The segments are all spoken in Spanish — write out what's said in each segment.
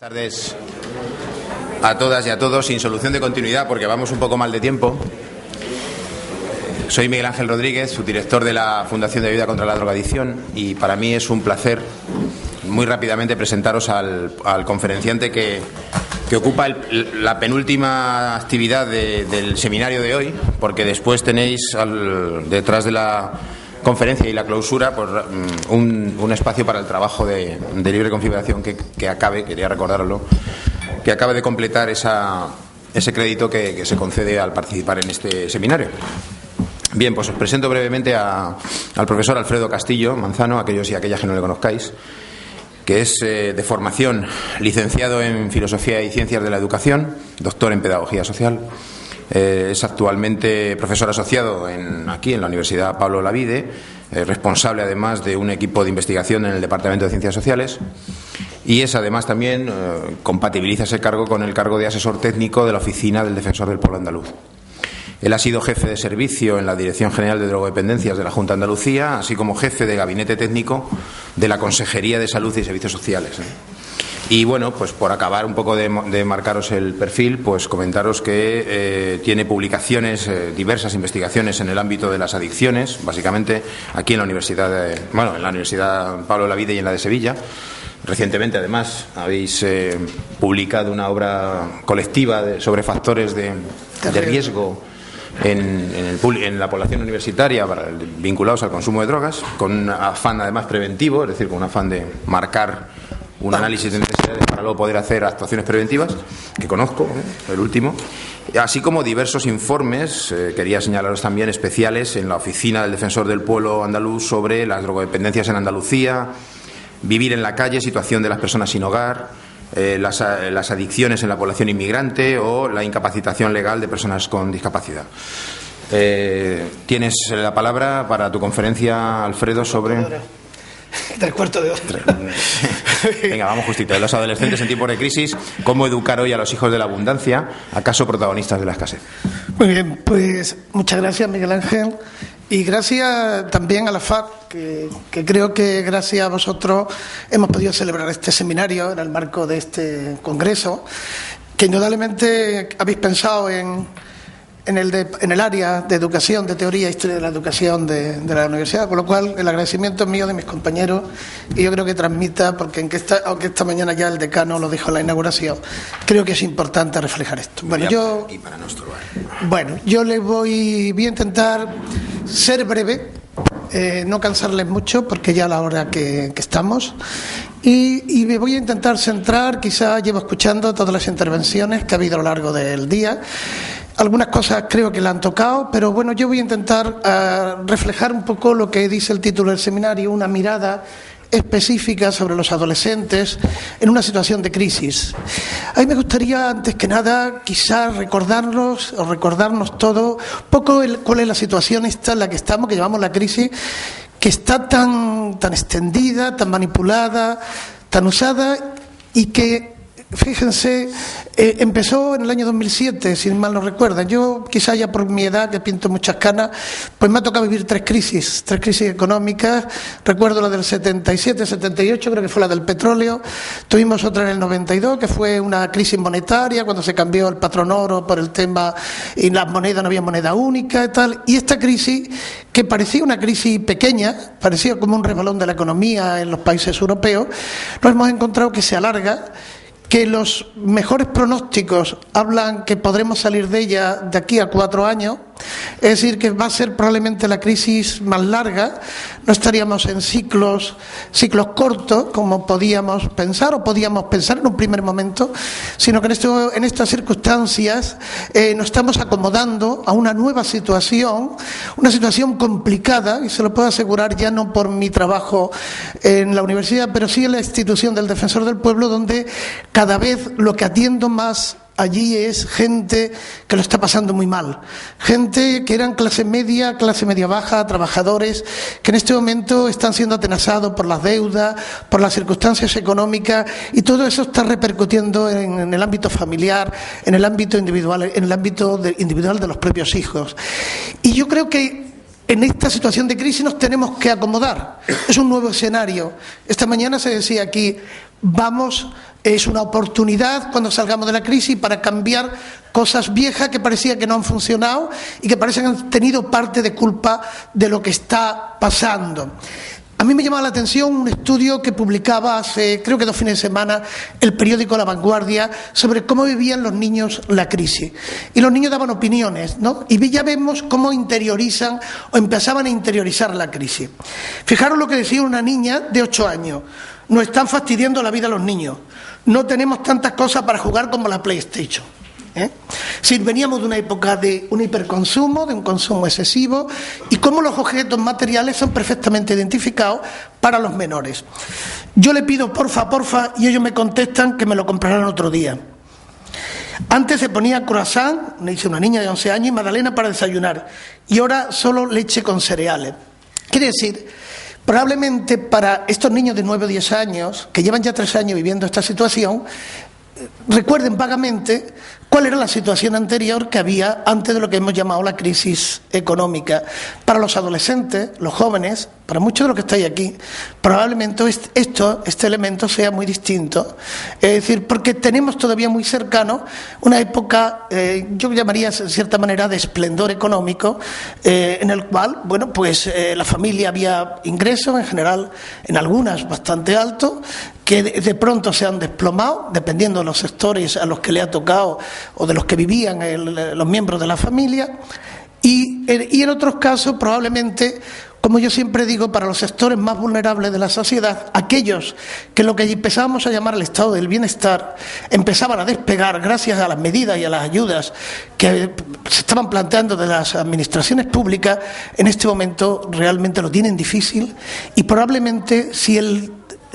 Buenas tardes a todas y a todos, sin solución de continuidad porque vamos un poco mal de tiempo. Soy Miguel Ángel Rodríguez, subdirector de la Fundación de Ayuda contra la Drogadicción, y para mí es un placer muy rápidamente presentaros al conferenciante que ocupa la penúltima actividad del seminario de hoy, porque después tenéis detrás de la conferencia y la clausura pues, un espacio para el trabajo de libre configuración que acabe, quería recordároslo, que acabe de completar ese crédito que se concede al participar en este seminario. Bien, pues os presento brevemente al profesor Alfredo Castillo Manzano, aquellos y aquellas que no le conozcáis, que es de formación licenciado en Filosofía y Ciencias de la Educación, doctor en Pedagogía Social. Es actualmente profesor asociado aquí en la Universidad Pablo Olavide, responsable además de un equipo de investigación en el Departamento de Ciencias Sociales, y es además también compatibiliza ese cargo con el cargo de asesor técnico de la Oficina del Defensor del Pueblo Andaluz. Él ha sido jefe de servicio en la Dirección General de Drogodependencias de la Junta de Andalucía, así como jefe de gabinete técnico de la Consejería de Salud y Servicios Sociales. Y bueno, pues por acabar un poco de marcaros el perfil, pues comentaros que tiene publicaciones, diversas investigaciones en el ámbito de las adicciones, básicamente aquí en la Universidad Pablo Olavide y en la de Sevilla. Recientemente, además, habéis publicado una obra colectiva sobre factores de riesgo en la población universitaria vinculados al consumo de drogas, con un afán además preventivo, es decir, con un afán de marcar un análisis de necesidades para luego poder hacer actuaciones preventivas, que conozco, el último, así como diversos informes, quería señalaros también, especiales en la Oficina del Defensor del Pueblo Andaluz sobre las drogodependencias en Andalucía, vivir en la calle, situación de las personas sin hogar, las adicciones en la población inmigrante o la incapacitación legal de personas con discapacidad. Tienes la palabra para tu conferencia, Alfredo, sobre... 3/4 de hora. Venga, vamos justito. De los adolescentes en tiempos de crisis, ¿cómo educar hoy a los hijos de la abundancia, acaso protagonistas de la escasez? Muy bien, pues muchas gracias, Miguel Ángel, y gracias también a la FAC, que creo que gracias a vosotros hemos podido celebrar este seminario en el marco de este congreso, que indudablemente habéis pensado en el área de educación, de teoría e historia de la educación de la universidad, con lo cual el agradecimiento es mío, de mis compañeros, y yo creo que transmita, porque aunque esta mañana ya el decano lo dijo en la inauguración, creo que es importante reflejar esto. Bueno, yo voy a intentar ser breve, no cansarles mucho, porque ya a la hora que estamos, y me voy a intentar centrar, quizá llevo escuchando todas las intervenciones que ha habido a lo largo del día. Algunas cosas creo que la han tocado, pero bueno, yo voy a intentar reflejar un poco lo que dice el título del seminario, una mirada específica sobre los adolescentes en una situación de crisis. A mí me gustaría, antes que nada, quizás recordarnos todo un poco cuál es la situación esta en la que estamos, que llamamos la crisis, que está tan extendida, tan manipulada, tan usada, y que, fíjense, empezó en el año 2007, si mal no recuerdan. Yo, quizá ya por mi edad, que pinto muchas canas, pues me ha tocado vivir tres crisis económicas. Recuerdo la del 77, 78, creo que fue la del petróleo. Tuvimos otra en el 92, que fue una crisis monetaria, cuando se cambió el patrón oro por el tema, y las monedas, no había moneda única y tal. Y esta crisis, que parecía una crisis pequeña, parecía como un resbalón de la economía en los países europeos, nos hemos encontrado que se alarga, que los mejores pronósticos hablan que podremos salir de ella de aquí a 4 años, es decir, que va a ser probablemente la crisis más larga. No estaríamos en ciclos cortos, como podíamos pensar en un primer momento, sino que en estas circunstancias nos estamos acomodando a una nueva situación, una situación complicada, y se lo puedo asegurar ya no por mi trabajo en la universidad, pero sí en la institución del Defensor del Pueblo, donde cada vez lo que atiendo más allí es gente que lo está pasando muy mal, gente que eran clase media baja, trabajadores que en este momento están siendo atenazados por las deudas, por las circunstancias económicas, y todo eso está repercutiendo en el ámbito familiar, en el ámbito individual, individual de los propios hijos. Y yo creo que en esta situación de crisis nos tenemos que acomodar. Es un nuevo escenario. Esta mañana se decía aquí, es una oportunidad cuando salgamos de la crisis para cambiar cosas viejas que parecía que no han funcionado y que parecen que han tenido parte de culpa de lo que está pasando. A mí me llamaba la atención un estudio que publicaba hace, creo que 2 fines de semana, el periódico La Vanguardia, sobre cómo vivían los niños la crisis. Y los niños daban opiniones, ¿no? Y ya vemos cómo interiorizan o empezaban a interiorizar la crisis. Fijaros lo que decía una niña de 8 años. Nos están fastidiando la vida a los niños. No tenemos tantas cosas para jugar como la PlayStation. Si veníamos de una época de un hiperconsumo, de un consumo excesivo, y cómo los objetos materiales son perfectamente identificados para los menores. Yo le pido porfa, y ellos me contestan que me lo comprarán otro día. Antes se ponía croissant, me dice una niña de 11 años, y magdalena para desayunar, y ahora solo leche con cereales. Quiere decir, probablemente para estos niños de 9 o 10 años, que llevan ya 3 años viviendo esta situación, recuerden vagamente cuál era la situación anterior que había antes de lo que hemos llamado la crisis económica. Para los adolescentes, los jóvenes, para muchos de los que estáis aquí, probablemente este elemento sea muy distinto. Es decir, porque tenemos todavía muy cercano una época, yo llamaría de cierta manera de esplendor económico, en el cual, bueno, pues la familia había ingresos, en general, en algunas bastante altos, que de pronto se han desplomado, dependiendo de los sectores a los que le ha tocado o de los que vivían los miembros de la familia, y en otros casos probablemente, como yo siempre digo, para los sectores más vulnerables de la sociedad, aquellos que lo que empezábamos a llamar el estado del bienestar empezaban a despegar gracias a las medidas y a las ayudas que se estaban planteando de las administraciones públicas, en este momento realmente lo tienen difícil, y probablemente si el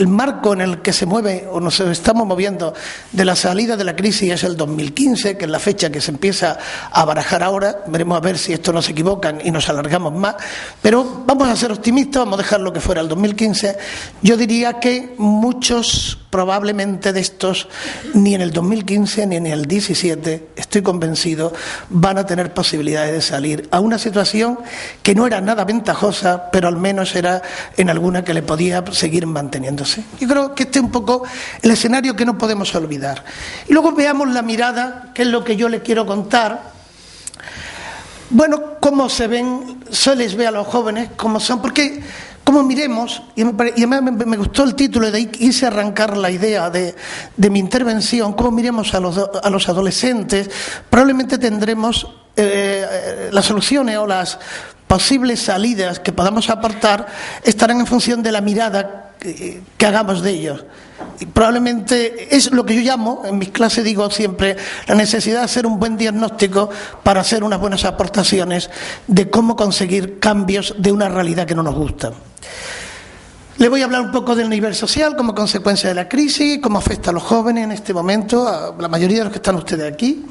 marco en el que se mueve o nos estamos moviendo de la salida de la crisis es el 2015, que es la fecha que se empieza a barajar ahora. Veremos a ver si esto nos equivocan y nos alargamos más, pero vamos a ser optimistas, vamos a dejar lo que fuera el 2015. Yo diría que muchos probablemente de estos ni en el 2015 ni en el 17, estoy convencido, van a tener posibilidades de salir a una situación que no era nada ventajosa, pero al menos era en alguna que le podía seguir manteniéndose. Yo creo que este es un poco el escenario que no podemos olvidar. Y luego veamos la mirada, que es lo que yo le quiero contar. Bueno, cómo se les ve a los jóvenes, cómo son, porque como miremos, y me gustó el título, de ahí quise arrancar la idea de mi intervención, cómo miremos a los adolescentes, probablemente tendremos las soluciones o las posibles salidas que podamos aportar estarán en función de la mirada que hagamos de ellos. Y probablemente es lo que yo llamo, en mis clases digo siempre, la necesidad de hacer un buen diagnóstico para hacer unas buenas aportaciones de cómo conseguir cambios de una realidad que no nos gusta. Le voy a hablar un poco del nivel social como consecuencia de la crisis, cómo afecta a los jóvenes en este momento, a la mayoría de los que están ustedes aquí.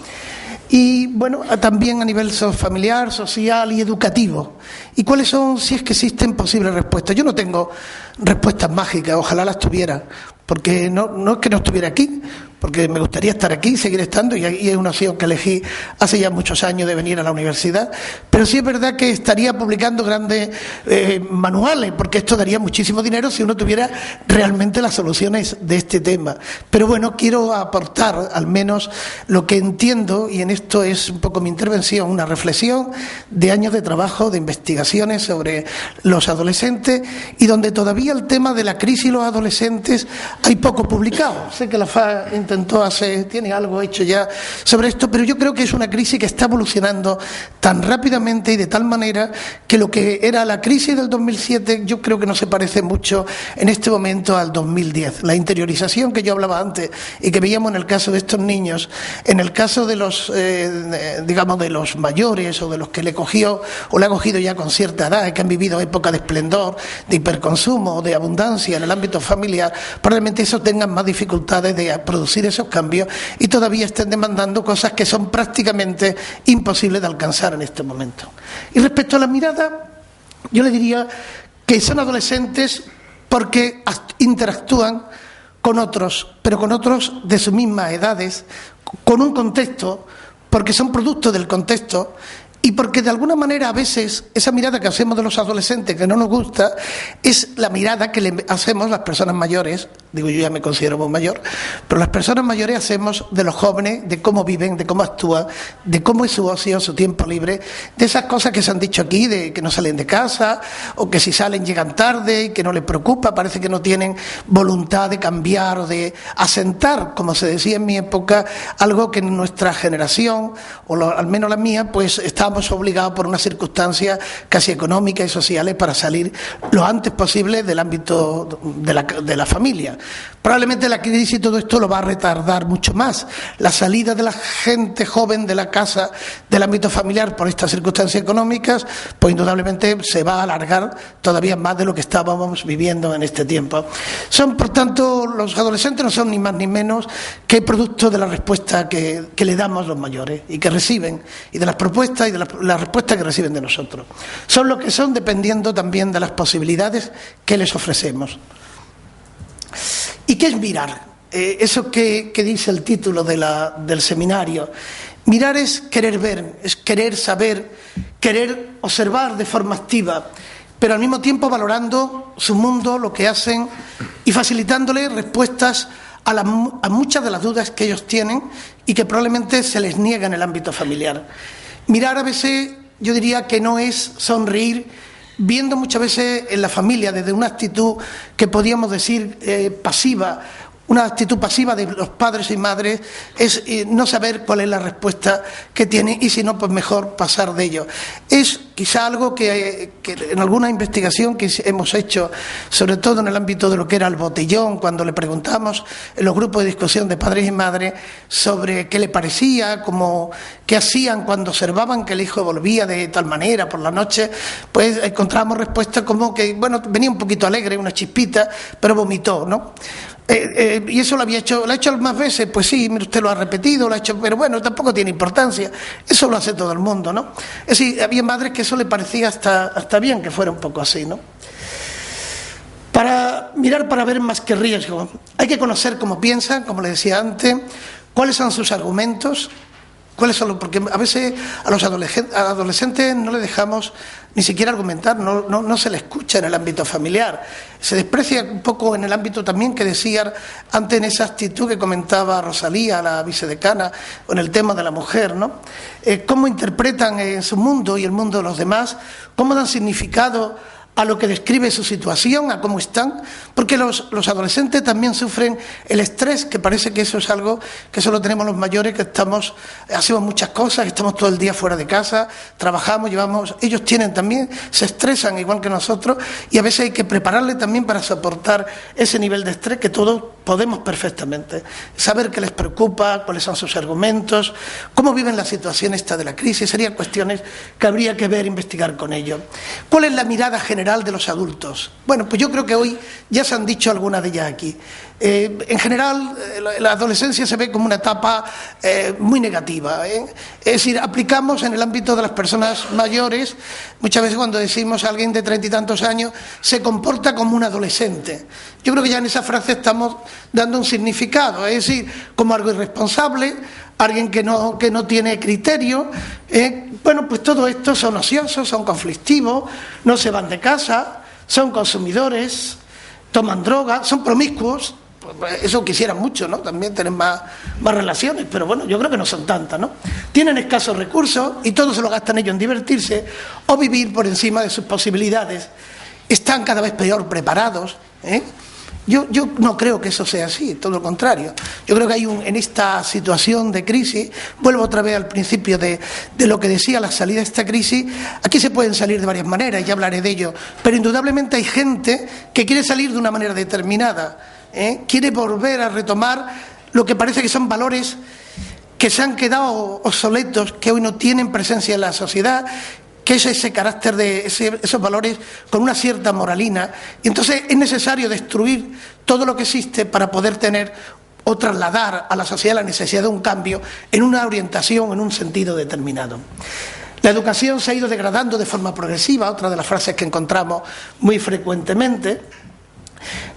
Y bueno, también a nivel familiar, social y educativo. ¿Y cuáles son, si es que existen, posibles respuestas? Yo no tengo respuestas mágicas, ojalá las tuviera, porque no es que no estuviera aquí, porque me gustaría estar aquí y seguir estando, y es una opción que elegí hace ya muchos años de venir a la universidad, pero sí es verdad que estaría publicando grandes manuales, porque esto daría muchísimo dinero si uno tuviera realmente las soluciones de este tema. Pero bueno, quiero aportar al menos lo que entiendo, y en esto es un poco mi intervención, una reflexión de años de trabajo, de investigaciones sobre los adolescentes, y donde todavía el tema de la crisis y los adolescentes hay poco publicado. Sé que la FA tiene algo hecho ya sobre esto, pero yo creo que es una crisis que está evolucionando tan rápidamente y de tal manera que lo que era la crisis del 2007 yo creo que no se parece mucho en este momento al 2010. La interiorización que yo hablaba antes y que veíamos en el caso de estos niños, en el caso de los, digamos, de los mayores o de los que le cogió o le ha cogido ya con cierta edad, que han vivido época de esplendor, de hiperconsumo, de abundancia en el ámbito familiar, probablemente eso tengan más dificultades de producir esos cambios y todavía estén demandando cosas que son prácticamente imposibles de alcanzar en este momento. Y respecto a la mirada, yo le diría que son adolescentes porque interactúan con otros, pero con otros de sus mismas edades, con un contexto, porque son producto del contexto, y porque de alguna manera a veces esa mirada que hacemos de los adolescentes que no nos gusta es la mirada que le hacemos las personas mayores, digo yo ya me considero muy mayor, pero las personas mayores hacemos de los jóvenes, de cómo viven, de cómo actúan, de cómo es su ocio, su tiempo libre, de esas cosas que se han dicho aquí, de que no salen de casa, o que si salen llegan tarde y que no les preocupa, parece que no tienen voluntad de cambiar o de asentar, como se decía en mi época, algo que en nuestra generación, al menos la mía, pues estábamos obligados por unas circunstancias casi económicas y sociales para salir lo antes posible del ámbito de la familia. Probablemente la crisis y todo esto lo va a retardar mucho más. La salida de la gente joven de la casa, del ámbito familiar por estas circunstancias económicas, pues indudablemente se va a alargar todavía más de lo que estábamos viviendo en este tiempo. Son, por tanto, los adolescentes no son ni más ni menos que producto de la respuesta que le damos los mayores y que reciben, y de las propuestas y de la respuesta que reciben de nosotros. Son lo que son dependiendo también de las posibilidades que les ofrecemos. ¿Y qué es mirar? Eso que dice el título del seminario. Mirar es querer ver, es querer saber, querer observar de forma activa, pero al mismo tiempo valorando su mundo, lo que hacen y facilitándole respuestas a muchas de las dudas que ellos tienen y que probablemente se les niega en el ámbito familiar. Mirar a veces, yo diría que no es sonreír, viendo muchas veces en la familia desde una actitud que podríamos decir pasiva. Una actitud pasiva de los padres y madres es no saber cuál es la respuesta que tienen y si no, pues mejor pasar de ello. Es quizá algo que en alguna investigación que hemos hecho, sobre todo en el ámbito de lo que era el botellón, cuando le preguntamos en los grupos de discusión de padres y madres sobre qué le parecía, qué hacían cuando observaban que el hijo volvía de tal manera por la noche, pues encontramos respuestas como que, bueno, venía un poquito alegre, una chispita, pero vomitó, ¿no? Y eso lo ha hecho más veces, pues sí, usted lo ha repetido, lo ha hecho, pero bueno, tampoco tiene importancia, eso lo hace todo el mundo, ¿no? Es decir, había madres que eso le parecía hasta bien que fuera un poco así, ¿no? Para mirar para ver más que riesgo, hay que conocer cómo piensan, como le decía antes, cuáles son sus argumentos, porque a veces a los adolescentes no le dejamos ni siquiera argumentar, no se le escucha en el ámbito familiar. Se desprecia un poco en el ámbito también que decía antes en esa actitud que comentaba Rosalía, la vicedecana, en el tema de la mujer, ¿no? Cómo interpretan en su mundo y el mundo de los demás, cómo dan significado a lo que describe su situación, a cómo están, porque los adolescentes también sufren el estrés, que parece que eso es algo que solo tenemos los mayores, que hacemos muchas cosas, estamos todo el día fuera de casa, trabajamos, ellos tienen también, se estresan igual que nosotros, y a veces hay que prepararles también para soportar ese nivel de estrés que todos podemos perfectamente. Saber qué les preocupa, cuáles son sus argumentos, cómo viven la situación esta de la crisis, serían cuestiones que habría que ver, investigar con ellos. ¿Cuál es la mirada general de los adultos? Bueno, pues yo creo que hoy ya se han dicho algunas de ellas aquí. En general, la adolescencia se ve como una etapa muy negativa. Es decir, aplicamos en el ámbito de las personas mayores, muchas veces cuando decimos a alguien de 30 y tantos años, se comporta como un adolescente. Yo creo que ya en esa frase estamos dando un significado, es decir, como algo irresponsable, alguien que no tiene criterio. Bueno, pues todo esto son ociosos, son conflictivos, no se van de casa, son consumidores, toman droga, son promiscuos. Eso quisieran mucho, ¿no? También tienen más relaciones, pero bueno, yo creo que no son tantas, ¿no? Tienen escasos recursos y todo se lo gastan ellos en divertirse o vivir por encima de sus posibilidades. Están cada vez peor preparados, Yo no creo que eso sea así, todo lo contrario. Yo creo que hay en esta situación de crisis, vuelvo otra vez al principio de lo que decía, la salida de esta crisis, aquí se pueden salir de varias maneras, ya hablaré de ello, pero indudablemente hay gente que quiere salir de una manera determinada, quiere volver a retomar lo que parece que son valores que se han quedado obsoletos, que hoy no tienen presencia en la sociedad, que es ese carácter de esos valores con una cierta moralina, y entonces es necesario destruir todo lo que existe para poder tener o trasladar a la sociedad la necesidad de un cambio en una orientación, en un sentido determinado. La educación se ha ido degradando de forma progresiva, otra de las frases que encontramos muy frecuentemente.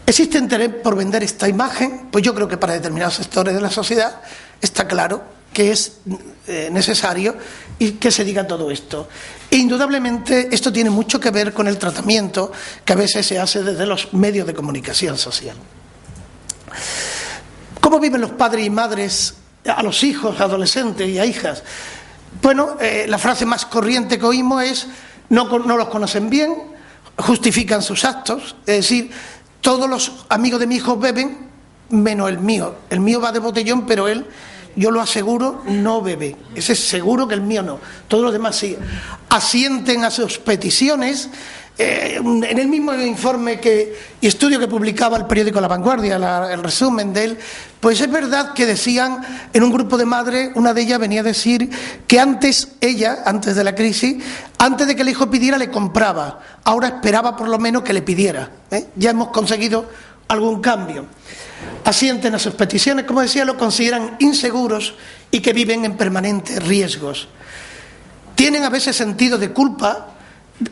¿Existe interés por vender esta imagen? Pues yo creo que para determinados sectores de la sociedad está claro que es necesario y que se diga todo esto. E indudablemente esto tiene mucho que ver con el tratamiento que a veces se hace desde los medios de comunicación social. ¿Cómo viven los padres y madres a los hijos, adolescentes y a hijas? Bueno, la frase más corriente que oímos es no los conocen bien, justifican sus actos, es decir, todos los amigos de mi hijo beben menos el mío. El mío va de botellón, pero él, yo lo aseguro, no bebe. Ese es seguro que el mío no. Todos los demás sí. Asienten a sus peticiones. En el mismo informe y estudio que publicaba el periódico La Vanguardia, el resumen de él, pues es verdad que decían en un grupo de madres, una de ellas venía a decir que antes de la crisis, antes de que el hijo pidiera le compraba, ahora esperaba por lo menos que le pidiera. Ya hemos conseguido algún cambio. Asienten a sus peticiones, como decía, lo consideran inseguros y que viven en permanentes riesgos. Tienen a veces sentido de culpa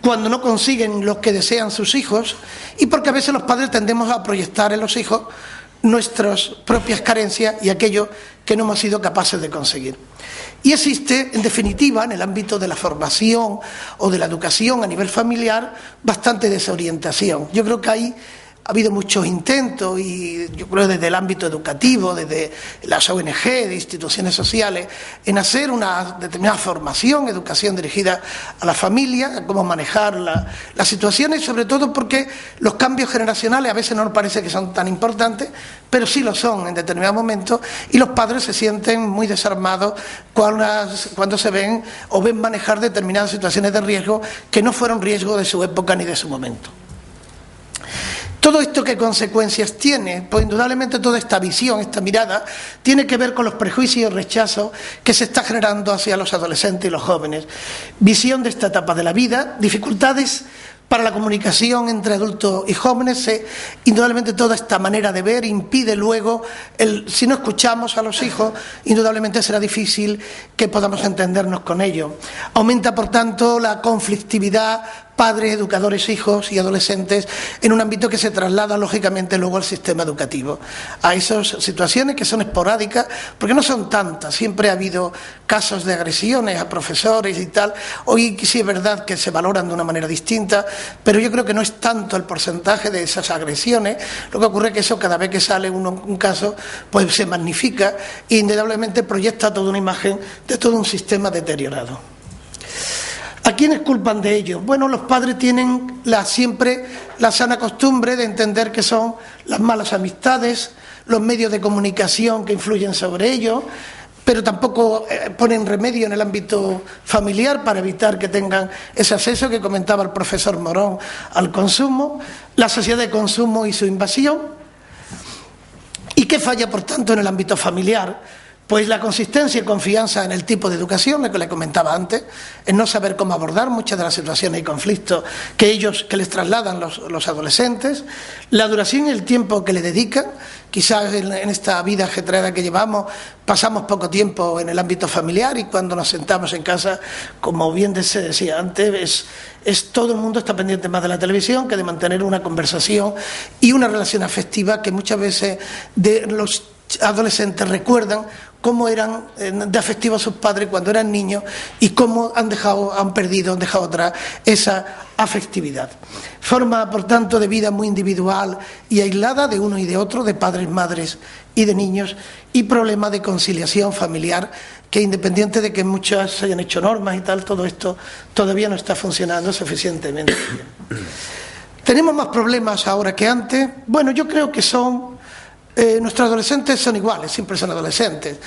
cuando no consiguen lo que desean sus hijos, y porque a veces los padres tendemos a proyectar en los hijos nuestras propias carencias y aquello que no hemos sido capaces de conseguir. Y existe, en definitiva, en el ámbito de la formación o de la educación a nivel familiar, bastante desorientación. Yo creo que hay ha habido muchos intentos, y yo creo desde el ámbito educativo, desde las ONG, de instituciones sociales, en hacer una determinada formación, educación dirigida a la familia, a cómo manejar las situaciones, sobre todo porque los cambios generacionales a veces no nos parece que son tan importantes, pero sí lo son en determinados momentos, y los padres se sienten muy desarmados cuando se ven o ven manejar determinadas situaciones de riesgo que no fueron riesgo de su época ni de su momento. ¿Todo esto qué consecuencias tiene? Pues indudablemente toda esta visión, esta mirada, tiene que ver con los prejuicios y rechazos que se está generando hacia los adolescentes y los jóvenes. Visión de esta etapa de la vida, dificultades para la comunicación entre adultos y jóvenes. Indudablemente toda esta manera de ver impide luego, si no escuchamos a los hijos, indudablemente será difícil que podamos entendernos con ellos. Aumenta, por tanto, la conflictividad padres, educadores, hijos y adolescentes en un ámbito que se traslada lógicamente luego al sistema educativo. A esas situaciones que son esporádicas, porque no son tantas, siempre ha habido casos de agresiones a profesores y tal. Hoy sí es verdad que se valoran de una manera distinta, pero yo creo que no es tanto el porcentaje de esas agresiones. Lo que ocurre es que eso, cada vez que sale un caso, pues se magnifica e indudablemente proyecta toda una imagen de todo un sistema deteriorado. ¿A quiénes culpan de ello? Bueno, los padres tienen siempre la sana costumbre de entender que son las malas amistades, los medios de comunicación que influyen sobre ello, pero tampoco ponen remedio en el ámbito familiar para evitar que tengan ese acceso que comentaba el profesor Morón al consumo, la sociedad de consumo y su invasión. ¿Y qué falla, por tanto, en el ámbito familiar? Pues la consistencia y confianza en el tipo de educación, lo que le comentaba antes, en no saber cómo abordar muchas de las situaciones y conflictos que les trasladan los adolescentes, la duración y el tiempo que le dedican. Quizás en esta vida ajetreada que llevamos pasamos poco tiempo en el ámbito familiar, y cuando nos sentamos en casa, como bien se decía antes, todo el mundo está pendiente más de la televisión que de mantener una conversación y una relación afectiva que muchas veces los adolescentes recuerdan cómo eran de afectivos sus padres cuando eran niños y cómo han dejado atrás esa afectividad. Forma, por tanto, de vida muy individual y aislada de uno y de otro, de padres, madres y de niños, y problema de conciliación familiar que, independiente de que muchas se hayan hecho normas y tal, todo esto todavía no está funcionando suficientemente bien. ¿Tenemos más problemas ahora que antes? Bueno, yo creo que nuestros adolescentes son iguales, siempre son adolescentes.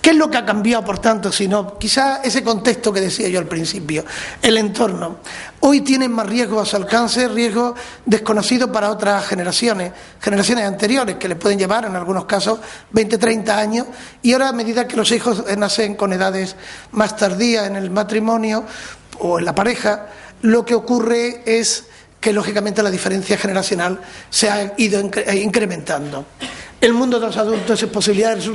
¿Qué es lo que ha cambiado, por tanto, si no? Quizá ese contexto que decía yo al principio, el entorno. Hoy tienen más riesgo a su alcance, riesgo desconocido para otras generaciones anteriores, que les pueden llevar, en algunos casos, 20, 30 años, y ahora, a medida que los hijos nacen con edades más tardías en el matrimonio o en la pareja, lo que ocurre es que, lógicamente, la diferencia generacional se ha ido incrementando. El mundo de los adultos, sus posibilidades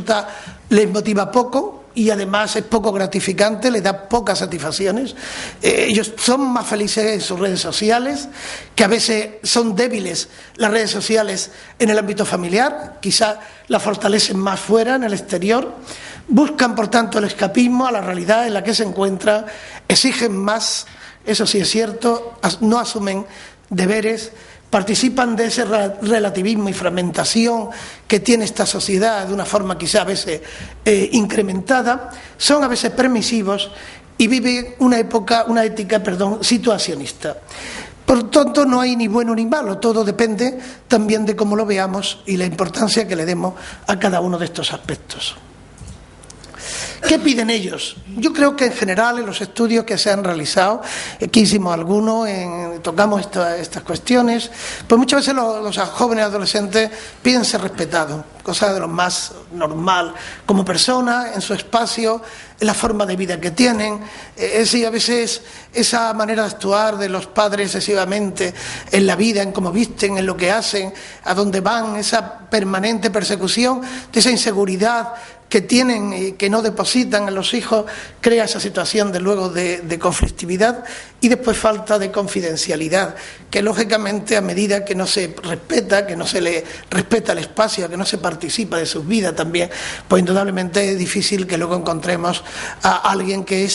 les motiva poco, y además es poco gratificante, les da pocas satisfacciones. Ellos son más felices en sus redes sociales, que a veces son débiles las redes sociales en el ámbito familiar, quizá las fortalecen más fuera, en el exterior. Buscan, por tanto, el escapismo a la realidad en la que se encuentran, exigen más, eso sí es cierto, no asumen deberes, participan de ese relativismo y fragmentación que tiene esta sociedad de una forma quizá a veces incrementada, son a veces permisivos y viven una ética, situacionista. Por tanto, no hay ni bueno ni malo, todo depende también de cómo lo veamos y la importancia que le demos a cada uno de estos aspectos. ¿Qué piden ellos? Yo creo que en general en los estudios que se han realizado, aquí hicimos algunos, tocamos estas cuestiones, pues muchas veces los jóvenes adolescentes piden ser respetados, cosa de lo más normal, como personas, en su espacio, en la forma de vida que tienen. Es decir, a veces esa manera de actuar de los padres excesivamente en la vida, en cómo visten, en lo que hacen, a dónde van, esa permanente persecución, de esa inseguridad que tienen y que no depositan en los hijos, crea esa situación de luego de conflictividad y después falta de confidencialidad, que lógicamente a medida que no se respeta, que no se le respeta el espacio, que no se participa de sus vidas también, pues indudablemente es difícil que luego encontremos a alguien que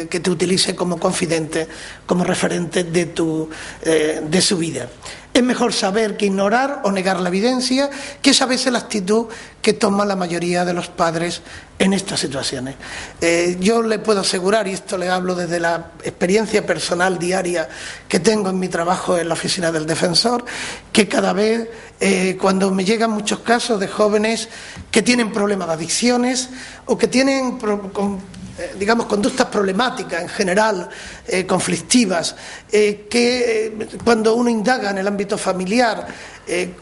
te utilice como confidente, como referente de su vida. Es mejor saber que ignorar o negar la evidencia, que es a veces la actitud que toma la mayoría de los padres en estas situaciones. Yo le puedo asegurar, y esto le hablo desde la experiencia personal diaria que tengo en mi trabajo en la oficina del defensor, que cada vez cuando me llegan muchos casos de jóvenes que tienen problemas de adicciones o que tienen conductas problemáticas en general, conflictivas, que cuando uno indaga en el ámbito familiar,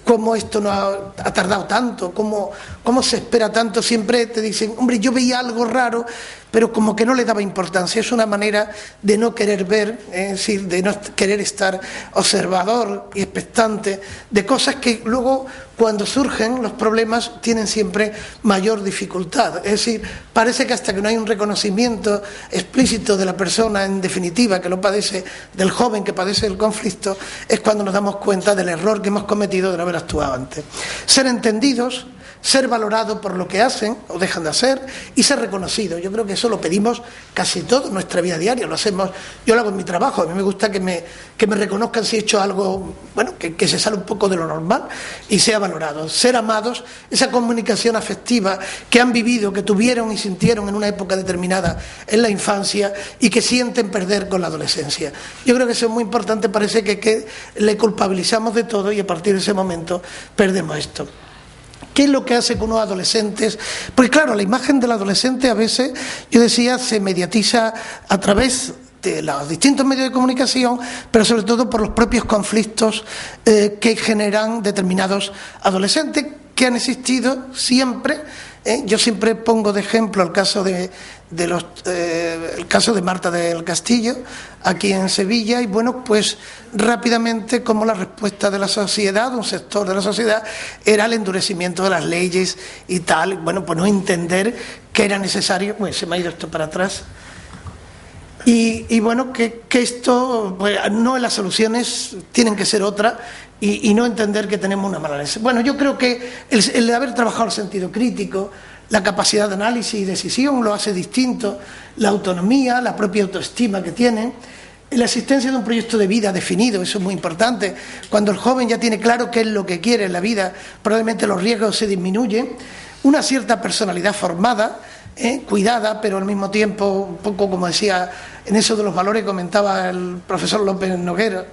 cómo esto no ha tardado tanto, cómo se espera tanto, siempre te dicen, hombre, yo veía algo raro, pero como que no le daba importancia. Es una manera de no querer ver, es decir, de no querer estar observador y expectante de cosas que luego, cuando surgen los problemas, tienen siempre mayor dificultad. Es decir, parece que hasta que no hay un reconocimiento explícito de la persona, en definitiva, que lo padece, del joven que padece el conflicto, es cuando nos damos cuenta del error que hemos cometido de no haber actuado antes. Ser entendidos, ser valorados por lo que hacen o dejan de hacer y ser reconocidos. Yo creo que eso lo pedimos casi todo en nuestra vida diaria, lo hacemos, yo lo hago en mi trabajo, a mí me gusta que me reconozcan si he hecho algo, bueno, que se sale un poco de lo normal y sea valorado. Ser amados, esa comunicación afectiva que han vivido, que tuvieron y sintieron en una época determinada en la infancia y que sienten perder con la adolescencia. Yo creo que eso es muy importante, parece que le culpabilizamos de todo y a partir de ese momento perdemos esto. ¿Qué es lo que hace con unos adolescentes? Porque claro, la imagen del adolescente a veces, yo decía, se mediatiza a través de los distintos medios de comunicación, pero sobre todo por los propios conflictos que generan determinados adolescentes que han existido siempre. Yo siempre pongo de ejemplo el caso de Marta del Castillo, aquí en Sevilla, y bueno, pues rápidamente como la respuesta de la sociedad, un sector de la sociedad, era el endurecimiento de las leyes y tal, bueno, pues no entender que era necesario, bueno, se me ha ido esto para atrás, y bueno, que esto, pues, no, las soluciones tienen que ser otras, y no entender que tenemos una mala ley. Bueno, yo creo que el de haber trabajado el sentido crítico, la capacidad de análisis y decisión lo hace distinto, la autonomía, la propia autoestima que tienen, la existencia de un proyecto de vida definido, eso es muy importante. Cuando el joven ya tiene claro qué es lo que quiere en la vida, probablemente los riesgos se disminuyen, una cierta personalidad formada, cuidada, pero al mismo tiempo, un poco como decía, en eso de los valores comentaba el profesor López Noguera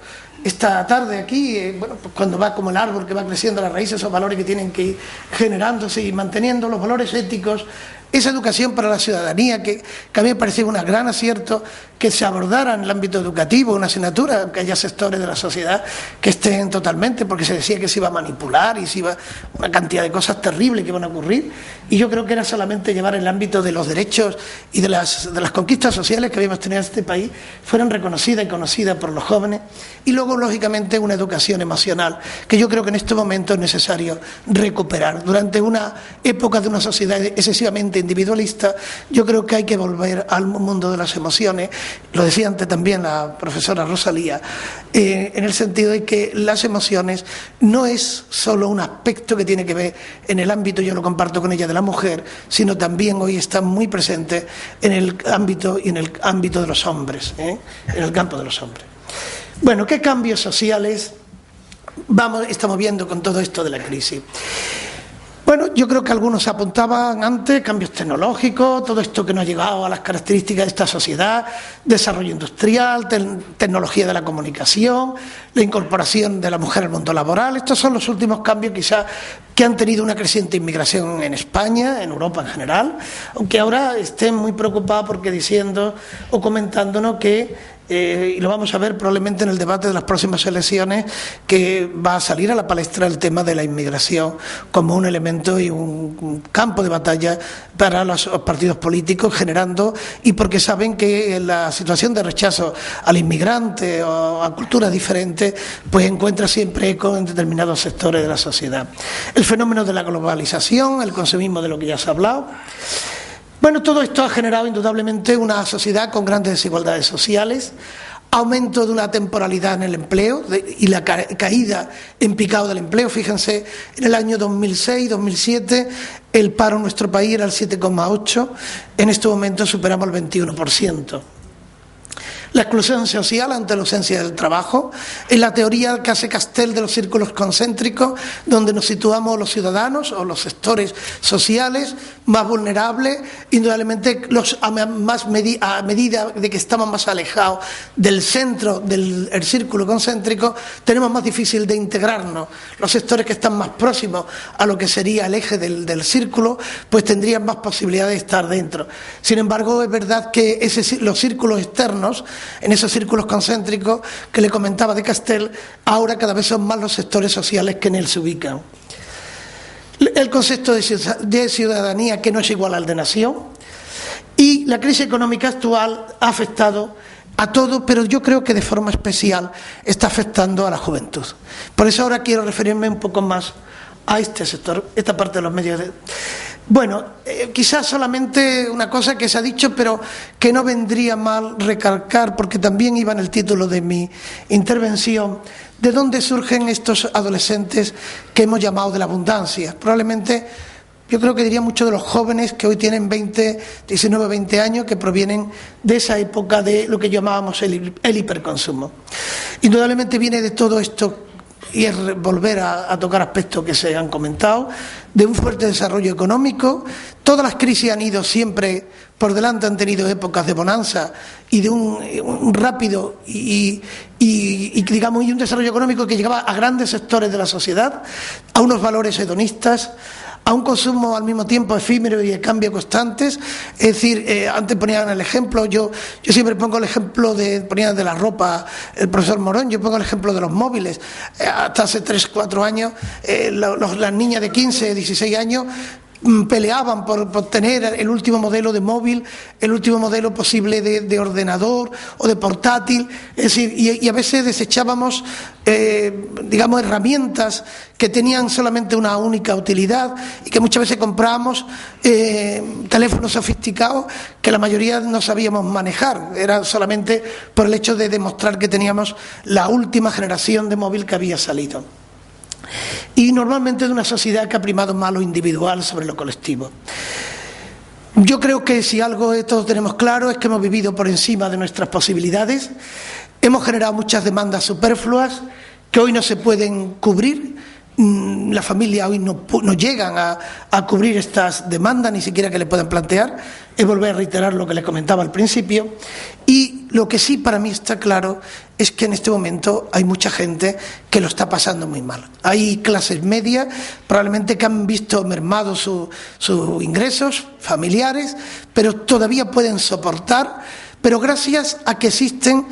esta tarde aquí, bueno, pues cuando va como el árbol que va creciendo las raíces, esos valores que tienen que ir generándose y manteniendo los valores éticos, esa educación para la ciudadanía, que a mí me parecía un gran acierto que se abordara en el ámbito educativo, una asignatura, que haya sectores de la sociedad que estén totalmente, porque se decía que se iba a manipular y se iba una cantidad de cosas terribles que iban a ocurrir, y yo creo que era solamente llevar el ámbito de los derechos y de las conquistas sociales que habíamos tenido en este país, fueran reconocidas y conocidas por los jóvenes, y luego, lógicamente, una educación emocional, que yo creo que en este momento es necesario recuperar. Durante una época de una sociedad excesivamente individualista, yo creo que hay que volver al mundo de las emociones lo decía antes también la profesora Rosalía, en el sentido de que las emociones no es solo un aspecto que tiene que ver en el ámbito, yo lo comparto con ella, de la mujer, sino también hoy están muy presentes en el ámbito y en el ámbito de los hombres, en el campo de los hombres. Bueno, ¿qué cambios sociales estamos viendo con todo esto de la crisis? Bueno, yo creo que algunos apuntaban antes, cambios tecnológicos, todo esto que nos ha llegado a las características de esta sociedad, desarrollo industrial, tecnología de la comunicación, la incorporación de la mujer al mundo laboral. Estos son los últimos cambios quizás que han tenido una creciente inmigración en España, en Europa en general, aunque ahora estén muy preocupados porque diciendo o comentándonos que y lo vamos a ver probablemente en el debate de las próximas elecciones, que va a salir a la palestra el tema de la inmigración como un elemento y un campo de batalla para los partidos políticos, generando, y porque saben que la situación de rechazo al inmigrante o a culturas diferentes pues encuentra siempre eco en determinados sectores de la sociedad. El fenómeno de la globalización, el consumismo de lo que ya se ha hablado. Bueno, todo esto ha generado indudablemente una sociedad con grandes desigualdades sociales, aumento de una temporalidad en el empleo y la caída en picado del empleo. Fíjense, en el año 2006-2007 el paro en nuestro país era el 7,8%, en este momento superamos el 21%. La exclusión social ante la ausencia del trabajo, en la teoría que hace Castell de los círculos concéntricos, donde nos situamos los ciudadanos o los sectores sociales más vulnerables, indudablemente a medida de que estamos más alejados del centro del círculo concéntrico, tenemos más difícil de integrarnos. Los sectores que están más próximos a lo que sería el eje del círculo, pues tendrían más posibilidades de estar dentro. Sin embargo, es verdad que los círculos externos, en esos círculos concéntricos que le comentaba de Castell, ahora cada vez son más los sectores sociales que en él se ubican. El concepto de ciudadanía que no es igual al de nación, y la crisis económica actual ha afectado a todo, pero yo creo que de forma especial está afectando a la juventud. Por eso ahora quiero referirme un poco más a este sector, esta parte de los medios de... Bueno, quizás solamente una cosa que se ha dicho, pero que no vendría mal recalcar, porque también iba en el título de mi intervención, de dónde surgen estos adolescentes que hemos llamado de la abundancia. Probablemente, yo creo que diría muchos de los jóvenes que hoy tienen 19, 20 años, que provienen de esa época de lo que llamábamos el hiperconsumo. Indudablemente viene de todo esto, y es volver a tocar aspectos que se han comentado, de un fuerte desarrollo económico. Todas las crisis han ido siempre por delante, han tenido épocas de bonanza y de un rápido y un desarrollo económico que llegaba a grandes sectores de la sociedad, a unos valores hedonistas, a un consumo al mismo tiempo efímero y de cambio constantes. Es decir, antes ponían el ejemplo, yo siempre pongo el ejemplo ponían de la ropa el profesor Morón, yo pongo el ejemplo de los móviles. Hasta hace 3-4 años las niñas de 15, 16 años peleaban por tener el último modelo de móvil, el último modelo posible de ordenador o de portátil. Es decir, y a veces desechábamos herramientas que tenían solamente una única utilidad, y que muchas veces comprábamos teléfonos sofisticados que la mayoría no sabíamos manejar. Era solamente por el hecho de demostrar que teníamos la última generación de móvil que había salido. Y normalmente de una sociedad que ha primado más lo individual sobre lo colectivo. Yo creo que si algo todos tenemos claro es que hemos vivido por encima de nuestras posibilidades, hemos generado muchas demandas superfluas que hoy no se pueden cubrir. La familia hoy no llegan a cubrir estas demandas, ni siquiera que le puedan plantear. Es volver a reiterar lo que les comentaba al principio. Y lo que sí para mí está claro es que en este momento hay mucha gente que lo está pasando muy mal. Hay clases medias, probablemente que han visto mermados sus ingresos familiares, pero todavía pueden soportar, pero gracias a que existen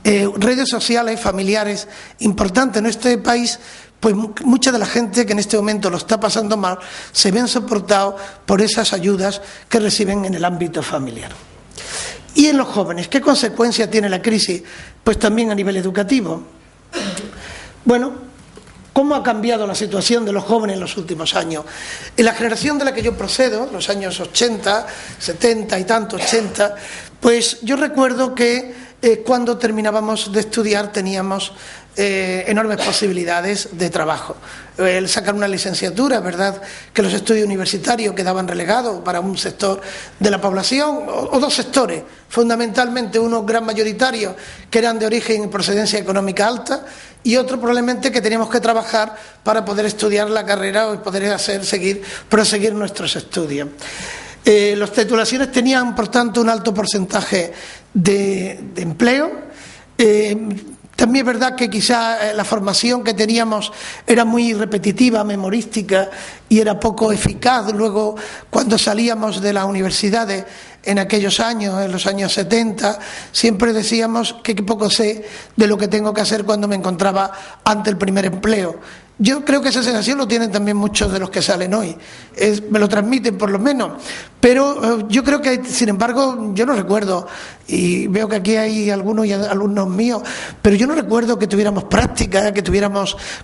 redes sociales familiares importantes en este país, pues mucha de la gente que en este momento lo está pasando mal se ven soportados por esas ayudas que reciben en el ámbito familiar. Y en los jóvenes, ¿qué consecuencia tiene la crisis? Pues también a nivel educativo. Bueno, ¿cómo ha cambiado la situación de los jóvenes en los últimos años? En la generación de la que yo procedo, los años 80, 70 y tanto, 80, Pues yo recuerdo que cuando terminábamos de estudiar teníamos enormes posibilidades de trabajo. El sacar una licenciatura, es verdad que los estudios universitarios quedaban relegados para un sector de la población, o dos sectores, fundamentalmente unos gran mayoritarios que eran de origen y procedencia económica alta, y otro probablemente que teníamos que trabajar para poder estudiar la carrera o poder proseguir nuestros estudios. Las titulaciones tenían, por tanto, un alto porcentaje de empleo. También es verdad que quizá la formación que teníamos era muy repetitiva, memorística, y era poco eficaz. Luego, cuando salíamos de las universidades en aquellos años, en los años 70, siempre decíamos que poco sé de lo que tengo que hacer cuando me encontraba ante el primer empleo. Yo creo que esa sensación lo tienen también muchos de los que salen hoy, me lo transmiten por lo menos, pero yo creo que, sin embargo, yo no recuerdo, y veo que aquí hay algunos y alumnos míos, pero yo no recuerdo que tuviéramos práctica, que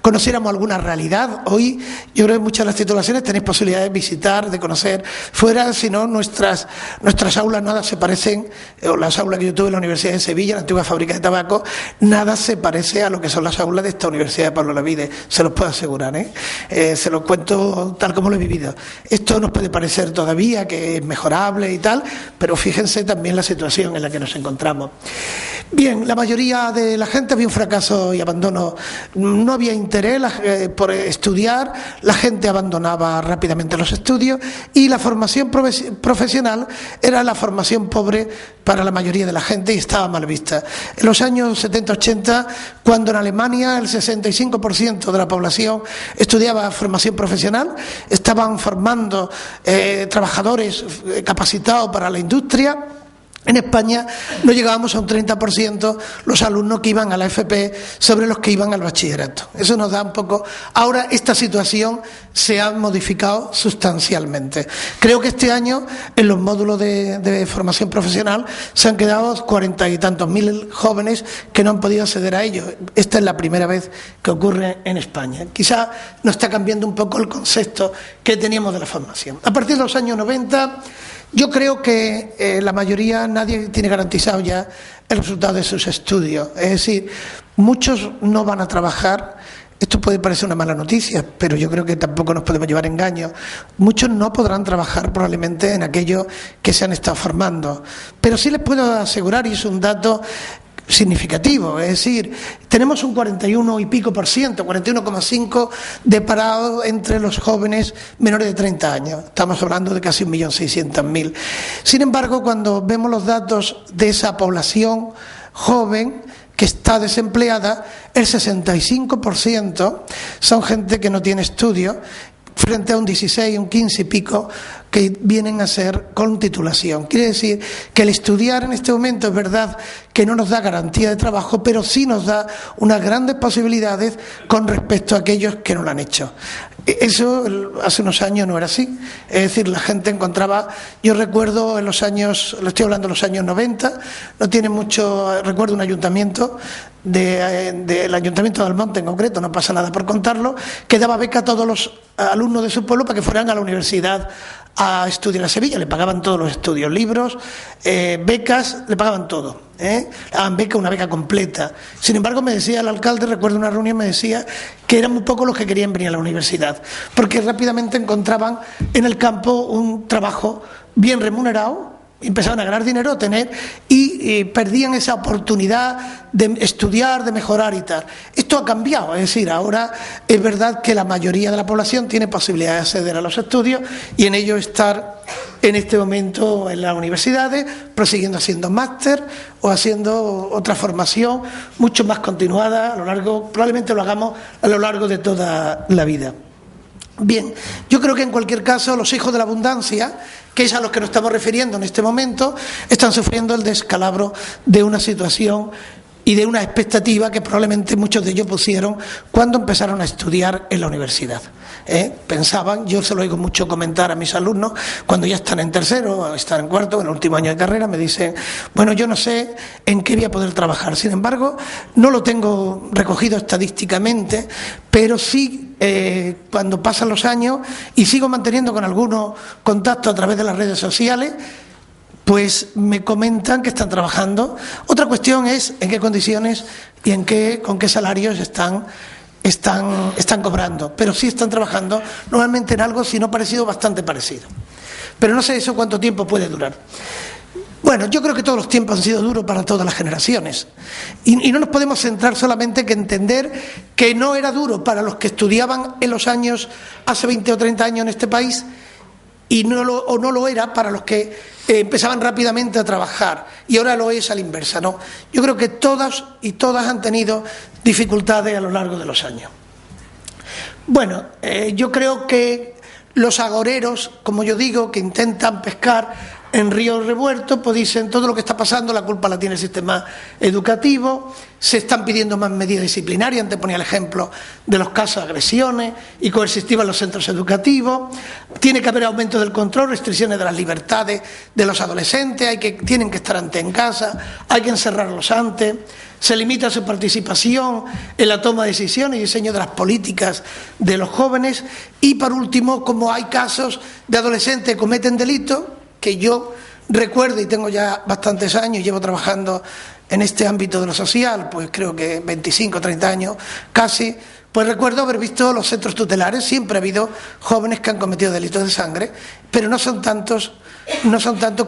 conociéramos alguna realidad. Hoy yo creo que muchas de las titulaciones tenéis posibilidad de visitar, de conocer fuera, si no nuestras aulas nada se parecen, o las aulas que yo tuve en la Universidad de Sevilla, la antigua fábrica de tabaco, nada se parece a lo que son las aulas de esta Universidad de Pablo Olavide, se los puedo asegurar, se los cuento tal como lo he vivido. Esto nos puede parecer todavía que es mejorable y tal, pero fíjense también la situación en la que nos encontramos. Bien, la mayoría de la gente había un fracaso y abandono, no había interés por estudiar, la gente abandonaba rápidamente los estudios y la formación profesional era la formación pobre para la mayoría de la gente y estaba mal vista. En los años 70-80, cuando en Alemania el 65% de la población estudiaba formación profesional, estaban formando trabajadores capacitados para la industria. En España no llegábamos a un 30% los alumnos que iban a la FP sobre los que iban al bachillerato. Eso nos da un poco... Ahora esta situación se ha modificado sustancialmente. Creo que este año en los módulos de formación profesional se han quedado 40 y tantos mil jóvenes que no han podido acceder a ellos. Esta es la primera vez que ocurre en España. Quizá nos está cambiando un poco el concepto que teníamos de la formación. A partir de los años 90... yo creo que la mayoría, nadie tiene garantizado ya el resultado de sus estudios. Es decir, muchos no van a trabajar. Esto puede parecer una mala noticia, pero yo creo que tampoco nos podemos llevar engaños. Muchos no podrán trabajar probablemente en aquello que se han estado formando. Pero sí les puedo asegurar, y es un dato significativo, es decir, tenemos un 41 y pico por ciento, 41,5% de parado entre los jóvenes menores de 30 años. Estamos hablando de casi 1.600.000. Sin embargo, cuando vemos los datos de esa población joven que está desempleada, el 65% son gente que no tiene estudios, frente a un 16, un 15 y pico que vienen a ser con titulación. Quiere decir que el estudiar en este momento es verdad que no nos da garantía de trabajo, pero sí nos da unas grandes posibilidades con respecto a aquellos que no lo han hecho. Eso hace unos años no era así. Es decir, la gente encontraba... Yo recuerdo en los años, lo estoy hablando de los años 90, no tiene mucho... Recuerdo un ayuntamiento, del Ayuntamiento de Almonte en concreto, no pasa nada por contarlo, que daba beca a todos los alumnos de su pueblo para que fueran a la universidad a estudiar a Sevilla. Le pagaban todos los estudios, libros, becas, le pagaban todo. Le daban beca, una beca completa. Sin embargo, me decía el alcalde, recuerdo una reunión, me decía que eran muy pocos los que querían venir a la universidad, porque rápidamente encontraban en el campo un trabajo bien remunerado, empezaban a ganar dinero, y perdían esa oportunidad de estudiar, de mejorar y tal. Esto ha cambiado, es decir, ahora es verdad que la mayoría de la población tiene posibilidad de acceder a los estudios y en ello estar en este momento en las universidades, prosiguiendo haciendo máster o haciendo otra formación mucho más continuada a lo largo, probablemente lo hagamos a lo largo de toda la vida. Bien, yo creo que en cualquier caso los hijos de la abundancia, que es a los que nos estamos refiriendo en este momento, están sufriendo el descalabro de una situación y de una expectativa que probablemente muchos de ellos pusieron cuando empezaron a estudiar en la universidad. Pensaban, yo se lo oigo mucho comentar a mis alumnos, cuando ya están en tercero o están en cuarto, en el último año de carrera, me dicen, bueno, yo no sé en qué voy a poder trabajar. Sin embargo, no lo tengo recogido estadísticamente, pero sí cuando pasan los años y sigo manteniendo con algunos contactos a través de las redes sociales, pues me comentan que están trabajando. Otra cuestión es en qué condiciones y con qué salarios están cobrando, pero sí están trabajando normalmente en algo, si no parecido, bastante parecido. Pero no sé eso cuánto tiempo puede durar. Bueno, yo creo que todos los tiempos han sido duros para todas las generaciones y no nos podemos centrar solamente en entender que no era duro para los que estudiaban en los años hace 20 o 30 años en este país y no lo era para los que empezaban rápidamente a trabajar y ahora lo es a la inversa, ¿no? Yo creo que todas y todas han tenido dificultades a lo largo de los años. Bueno, yo creo que los agoreros, como yo digo, que intentan pescar en ríos revueltos, pues dicen todo lo que está pasando, la culpa la tiene el sistema educativo, se están pidiendo más medidas disciplinarias, antes ponía el ejemplo de los casos de agresiones y coercitivas en los centros educativos, tiene que haber aumento del control, restricciones de las libertades de los adolescentes, tienen que estar antes en casa, hay que encerrarlos antes, se limita su participación en la toma de decisiones y diseño de las políticas de los jóvenes y por último, como hay casos de adolescentes que cometen delitos, que yo recuerdo y tengo ya bastantes años, llevo trabajando en este ámbito de lo social, pues creo que 25 o 30 años casi, pues recuerdo haber visto los centros tutelares, siempre ha habido jóvenes que han cometido delitos de sangre, pero no son tantos,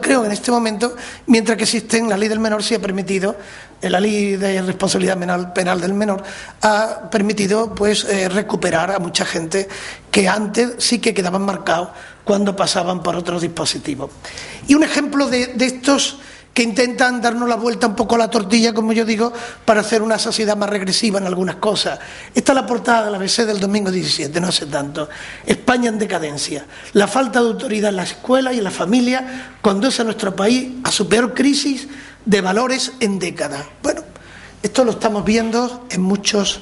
creo que en este momento, mientras que existen, la ley del menor sí ha permitido, la ley de responsabilidad penal del menor ha permitido pues recuperar a mucha gente que antes sí que quedaban marcados cuando pasaban por otros dispositivos. Y un ejemplo de estos que intentan darnos la vuelta un poco a la tortilla, como yo digo, para hacer una sociedad más regresiva en algunas cosas. Esta es la portada de la ABC del domingo 17, no hace tanto. España en decadencia. La falta de autoridad en la escuela y en la familia conduce a nuestro país a su peor crisis de valores en décadas. Bueno, esto lo estamos viendo en muchos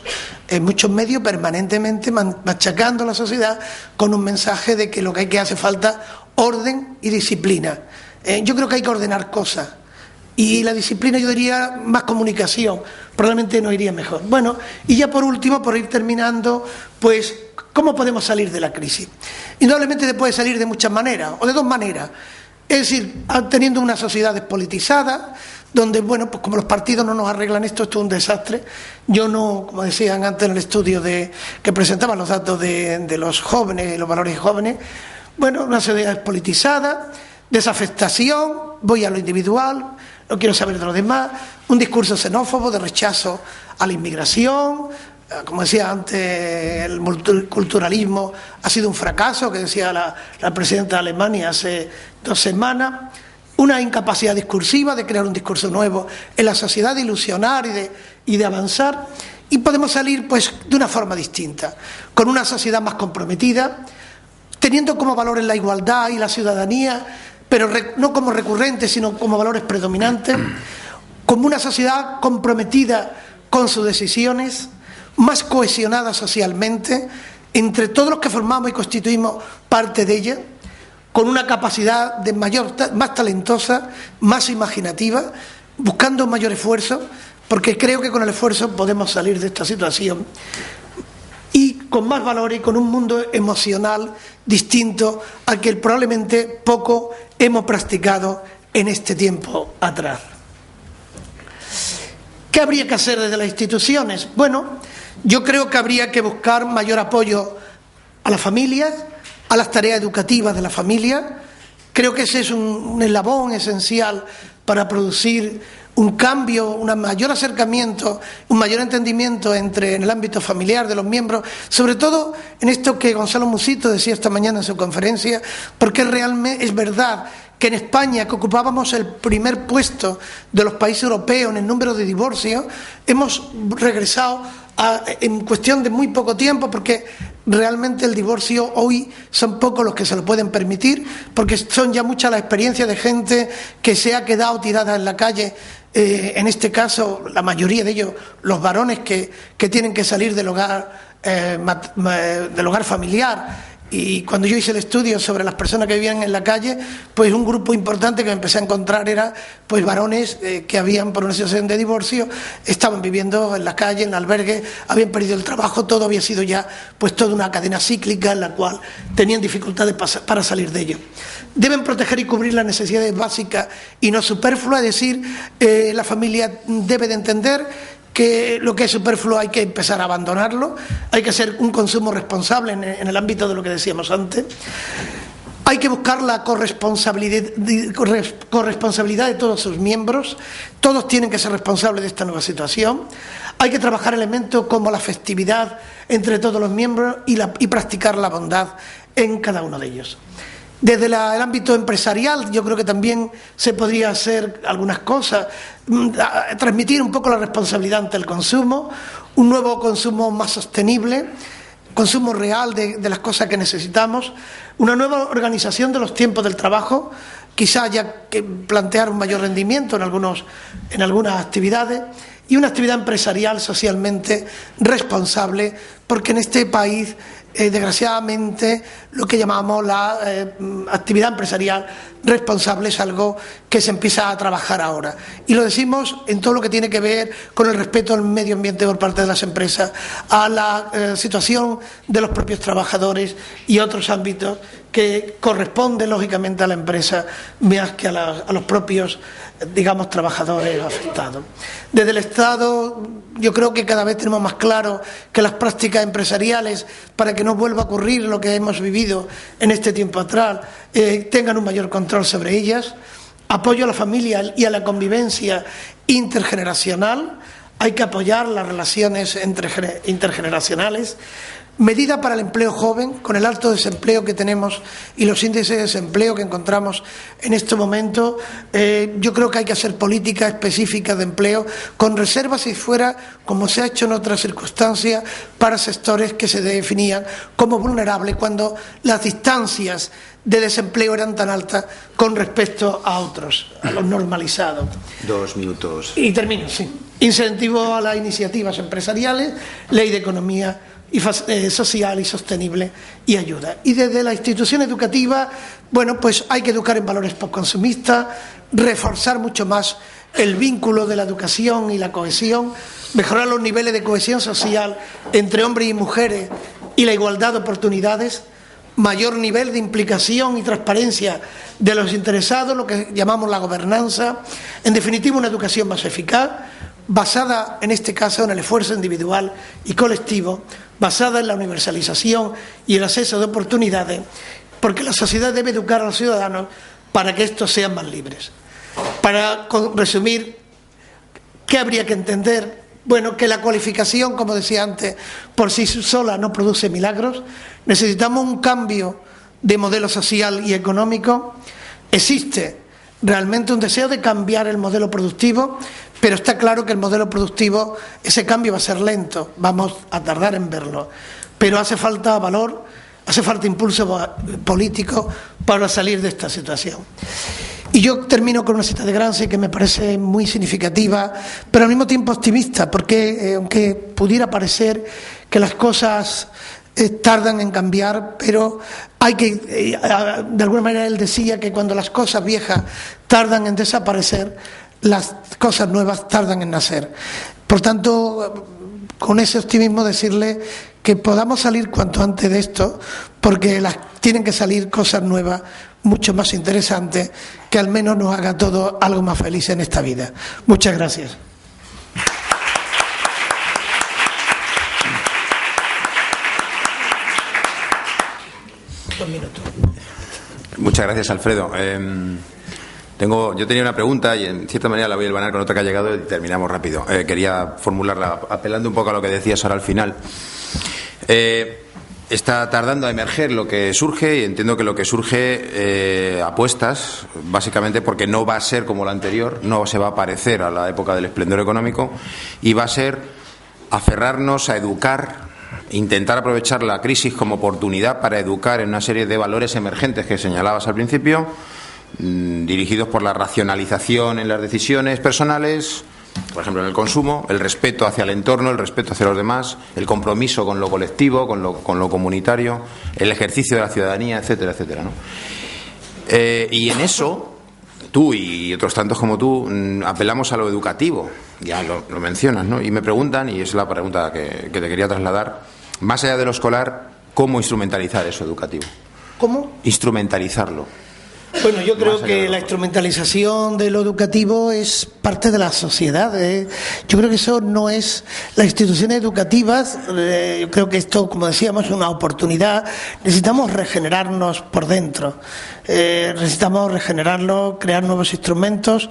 medios permanentemente machacando a la sociedad con un mensaje de que lo que hace falta orden y disciplina. Yo creo que hay que ordenar cosas y la disciplina, yo diría, más comunicación, probablemente nos iría mejor. Bueno, y ya por último, por ir terminando, pues, ¿cómo podemos salir de la crisis? Indudablemente se puede salir de muchas maneras, o de dos maneras. Es decir, teniendo una sociedad despolitizada, donde, bueno, pues como los partidos no nos arreglan esto es un desastre. Yo no, como decían antes en el estudio que presentaban los datos de los jóvenes, los valores jóvenes, bueno, una sociedad despolitizada, desafectación, voy a lo individual, no quiero saber de los demás, un discurso xenófobo de rechazo a la inmigración, como decía antes, el multiculturalismo ha sido un fracaso, que decía la presidenta de Alemania hace 2 semanas, una incapacidad discursiva de crear un discurso nuevo en la sociedad, de ilusionar y de avanzar, y podemos salir pues de una forma distinta, con una sociedad más comprometida, teniendo como valores la igualdad y la ciudadanía, pero no como recurrentes, sino como valores predominantes, como una sociedad comprometida con sus decisiones, más cohesionada socialmente, entre todos los que formamos y constituimos parte de ella, con una capacidad más talentosa, más imaginativa, buscando un mayor esfuerzo, porque creo que con el esfuerzo podemos salir de esta situación, y con más valores y con un mundo emocional distinto al que probablemente poco hemos practicado en este tiempo atrás. ¿Qué habría que hacer desde las instituciones? Bueno, yo creo que habría que buscar mayor apoyo a las familias, a las tareas educativas de la familia. Creo que ese es un eslabón esencial para producir un cambio, un mayor acercamiento, un mayor entendimiento en el ámbito familiar de los miembros, sobre todo en esto que Gonzalo Musito decía esta mañana en su conferencia, porque realmente es verdad que en España, que ocupábamos el primer puesto de los países europeos en el número de divorcios, hemos regresado en cuestión de muy poco tiempo, porque realmente el divorcio hoy son pocos los que se lo pueden permitir, porque son ya muchas las experiencias de gente que se ha quedado tirada en la calle, en este caso la mayoría de ellos los varones que tienen que salir del hogar familiar Y cuando yo hice el estudio sobre las personas que vivían en la calle, pues un grupo importante que me empecé a encontrar era pues varones que habían, por una situación de divorcio, estaban viviendo en la calle, en el albergue, habían perdido el trabajo, todo había sido ya pues toda una cadena cíclica en la cual tenían dificultades para salir de ello. Deben proteger y cubrir las necesidades básicas y no superfluas, es decir, la familia debe de entender que lo que es superfluo hay que empezar a abandonarlo, hay que hacer un consumo responsable en el ámbito de lo que decíamos antes, hay que buscar la corresponsabilidad de todos sus miembros, todos tienen que ser responsables de esta nueva situación, hay que trabajar elementos como la festividad entre todos los miembros y practicar la bondad en cada uno de ellos. Desde el ámbito empresarial yo creo que también se podría hacer algunas cosas, transmitir un poco la responsabilidad ante el consumo, un nuevo consumo más sostenible, consumo real de las cosas que necesitamos, una nueva organización de los tiempos del trabajo, quizá haya que plantear un mayor rendimiento en algunas actividades y una actividad empresarial socialmente responsable, porque en este país desgraciadamente lo que llamamos la actividad empresarial responsable es algo que se empieza a trabajar ahora, y lo decimos en todo lo que tiene que ver con el respeto al medio ambiente por parte de las empresas, a la situación de los propios trabajadores y otros ámbitos que corresponden lógicamente a la empresa más que a los propios, digamos, trabajadores afectados. Desde el Estado yo creo que cada vez tenemos más claro que las prácticas empresariales, para que no vuelva a ocurrir lo que hemos vivido en este tiempo atrás, tengan un mayor control sobre ellas. Apoyo a la familia y a la convivencia intergeneracional, hay que apoyar las relaciones intergeneracionales. Medida para el empleo joven, con el alto desempleo que tenemos y los índices de desempleo que encontramos en este momento, yo creo que hay que hacer políticas específicas de empleo, con reservas si fuera, como se ha hecho en otras circunstancias, para sectores que se definían como vulnerables cuando las distancias de desempleo eran tan altas con respecto a otros, a los normalizados. 2 minutos. Y termino, sí. Incentivo a las iniciativas empresariales, ley de economía social y sostenible y ayuda. Y desde la institución educativa, bueno, pues hay que educar en valores postconsumistas, reforzar mucho más el vínculo de la educación y la cohesión, mejorar los niveles de cohesión social entre hombres y mujeres y la igualdad de oportunidades, mayor nivel de implicación y transparencia de los interesados, lo que llamamos la gobernanza, en definitiva una educación más eficaz, basada en este caso en el esfuerzo individual y colectivo, basada en la universalización y el acceso de oportunidades, porque la sociedad debe educar a los ciudadanos para que estos sean más libres. Para resumir, ¿qué habría que entender? Bueno, que la cualificación, como decía antes, por sí sola no produce milagros. Necesitamos un cambio de modelo social y económico. Existe realmente un deseo de cambiar el modelo productivo, pero está claro que el modelo productivo, ese cambio va a ser lento, vamos a tardar en verlo, pero hace falta valor, hace falta impulso político para salir de esta situación. Y yo termino con una cita de Gramsci que me parece muy significativa, pero al mismo tiempo optimista, porque aunque pudiera parecer que las cosas tardan en cambiar, pero hay que, de alguna manera él decía que cuando las cosas viejas tardan en desaparecer, las cosas nuevas tardan en nacer. Por tanto, con ese optimismo decirle que podamos salir cuanto antes de esto, porque tienen que salir cosas nuevas mucho más interesantes, que al menos nos haga todo algo más feliz en esta vida. Muchas gracias. Muchas gracias, Alfredo. Yo tenía una pregunta y en cierta manera la voy a hilvanar con otra que ha llegado y terminamos rápido. Quería formularla apelando un poco a lo que decías ahora al final. Está tardando a emerger lo que surge, y entiendo que lo que surge apuestas, básicamente porque no va a ser como la anterior, no se va a parecer a la época del esplendor económico, y va a ser aferrarnos a educar, intentar aprovechar la crisis como oportunidad para educar en una serie de valores emergentes que señalabas al principio, dirigidos por la racionalización en las decisiones personales, Por ejemplo, en el consumo, el respeto hacia el entorno, el respeto hacia los demás, el compromiso con lo colectivo, con lo comunitario, el ejercicio de la ciudadanía, etcétera, etcétera, ¿no? Y en eso, tú y otros tantos como tú, apelamos a lo educativo, ya lo mencionas, ¿no? Y me preguntan, y es la pregunta que te quería trasladar, más allá de lo escolar, ¿cómo instrumentalizar eso educativo? ¿Cómo? Instrumentalizarlo. Bueno, yo creo que la instrumentalización de lo educativo es parte de la sociedad. Yo creo que eso no es las instituciones educativas. Yo creo que esto, como decíamos, es una oportunidad. Necesitamos regenerarnos por dentro. Necesitamos regenerarlo, crear nuevos instrumentos.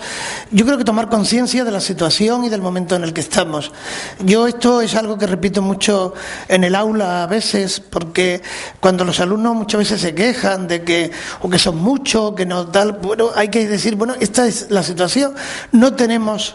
Yo creo que tomar conciencia de la situación y del momento en el que estamos. Yo esto es algo que repito mucho en el aula a veces, porque cuando los alumnos muchas veces se quejan de que o que son muchos, que no tal, bueno, hay que decir, bueno, esta es la situación. No tenemos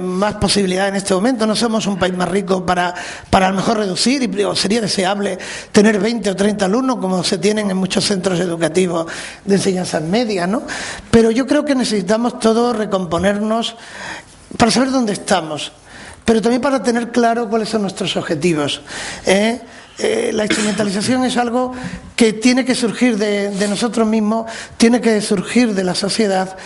más posibilidades en este momento, no somos un país más rico para a lo mejor reducir, y sería deseable tener 20 o 30 alumnos como se tienen en muchos centros educativos de enseñanza media, ¿no? Pero yo creo que necesitamos todos recomponernos para saber dónde estamos, pero también para tener claro cuáles son nuestros objetivos. La instrumentalización es algo que tiene que surgir de nosotros mismos, tiene que surgir de la sociedad,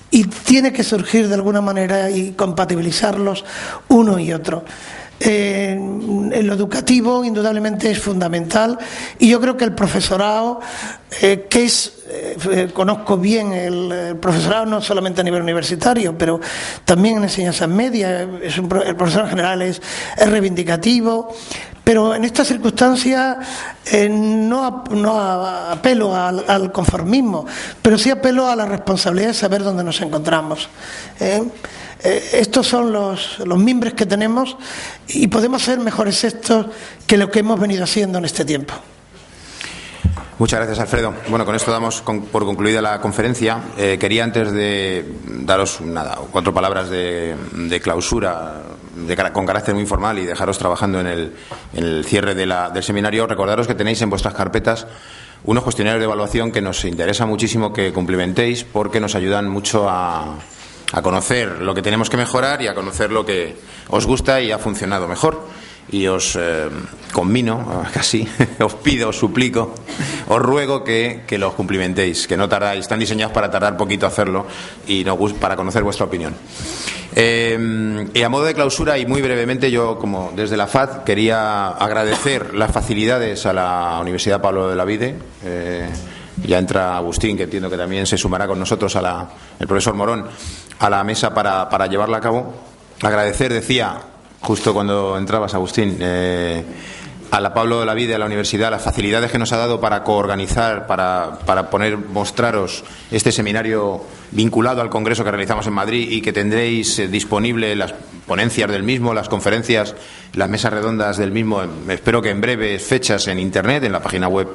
y tiene que surgir de alguna manera y compatibilizarlos uno y otro. En lo educativo indudablemente es fundamental, y yo creo que el profesorado, conozco bien el profesorado no solamente a nivel universitario, pero también en enseñanza media, el profesor en general es reivindicativo, pero en estas circunstancias no apelo al conformismo, pero sí apelo a la responsabilidad de saber dónde nos encontramos. Estos son los mimbres que tenemos, y podemos ser mejores estos que lo que hemos venido haciendo en este tiempo. Muchas gracias, Alfredo. Bueno, con esto damos por concluida la conferencia. Quería, antes de daros 4 palabras de clausura con carácter muy informal y dejaros trabajando en el cierre del seminario, recordaros que tenéis en vuestras carpetas unos cuestionarios de evaluación que nos interesa muchísimo que cumplimentéis, porque nos ayudan mucho a conocer lo que tenemos que mejorar y a conocer lo que os gusta y ha funcionado mejor. Y os conmino, casi, os pido, os suplico, os ruego que los cumplimentéis, que no tardáis, están diseñados para tardar poquito hacerlo y para conocer vuestra opinión. Y a modo de clausura, y muy brevemente, yo, como desde la FAD, quería agradecer las facilidades a la Universidad Pablo de Olavide. Ya entra Agustín, que entiendo que también se sumará con nosotros, el profesor Morón, a la mesa para llevarla a cabo. Agradecer, decía, justo cuando entrabas, Agustín, a la Pablo de Olavide, a la universidad, las facilidades que nos ha dado para coorganizar, para mostraros este seminario vinculado al congreso que realizamos en Madrid, y que tendréis disponible las ponencias del mismo, las conferencias, las mesas redondas del mismo, espero que en breves fechas, en internet, en la página web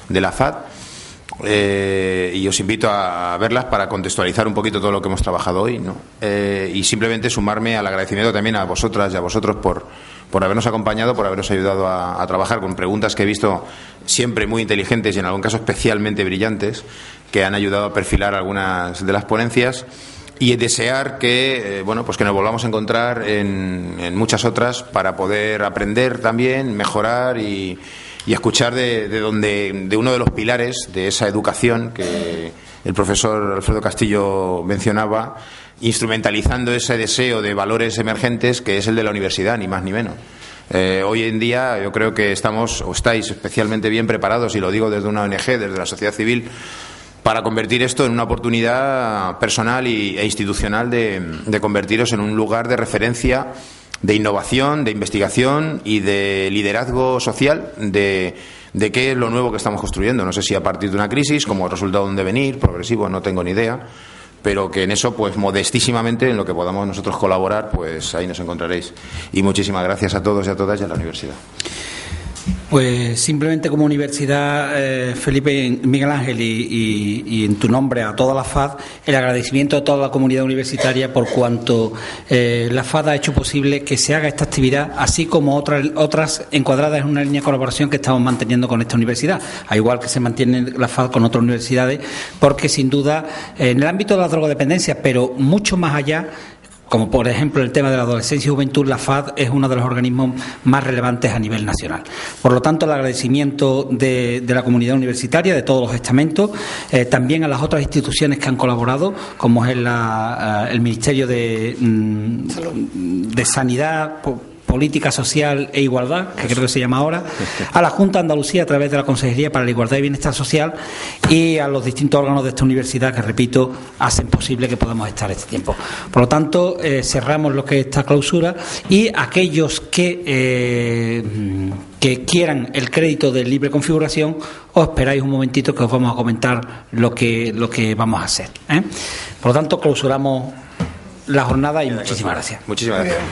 de la FAD. Y os invito a verlas para contextualizar un poquito todo lo que hemos trabajado hoy, ¿no? Y simplemente sumarme al agradecimiento también a vosotras y a vosotros por habernos acompañado, por habernos ayudado a trabajar con preguntas que he visto siempre muy inteligentes y en algún caso especialmente brillantes, que han ayudado a perfilar algunas de las ponencias, y desear que que nos volvamos a encontrar en muchas otras para poder aprender también, mejorar y escuchar de uno de los pilares de esa educación que el profesor Alfredo Castillo mencionaba, instrumentalizando ese deseo de valores emergentes que es el de la universidad, ni más ni menos. Hoy en día yo creo que estáis especialmente bien preparados, y lo digo desde una ONG, desde la sociedad civil, para convertir esto en una oportunidad personal e institucional de convertiros en un lugar de referencia, de innovación, de investigación y de liderazgo social de qué es lo nuevo que estamos construyendo. No sé si a partir de una crisis, como resultado de un devenir progresivo, no tengo ni idea, pero que en eso, pues modestísimamente, en lo que podamos nosotros colaborar, pues ahí nos encontraréis. Y muchísimas gracias a todos y a todas y a la universidad. Pues simplemente, como universidad, Felipe, Miguel Ángel, y en tu nombre a toda la FAD, el agradecimiento a toda la comunidad universitaria por cuanto la FAD ha hecho posible que se haga esta actividad, así como otras encuadradas en una línea de colaboración que estamos manteniendo con esta universidad, al igual que se mantiene la FAD con otras universidades, porque sin duda en el ámbito de la drogodependencia, pero mucho más allá, como por ejemplo el tema de la adolescencia y juventud, la FAD es uno de los organismos más relevantes a nivel nacional. Por lo tanto, el agradecimiento de la comunidad universitaria, de todos los estamentos, también a las otras instituciones que han colaborado, como es el Ministerio de Sanidad, Política Social e Igualdad, que creo que se llama ahora, a la Junta de Andalucía a través de la Consejería para la Igualdad y Bienestar Social y a los distintos órganos de esta universidad que, repito, hacen posible que podamos estar este tiempo. Por lo tanto, cerramos lo que es esta clausura y aquellos que quieran el crédito de libre configuración, os esperáis un momentito que os vamos a comentar lo que vamos a hacer. Por lo tanto, clausuramos la jornada y muchísimas gracias. Muchísimas gracias.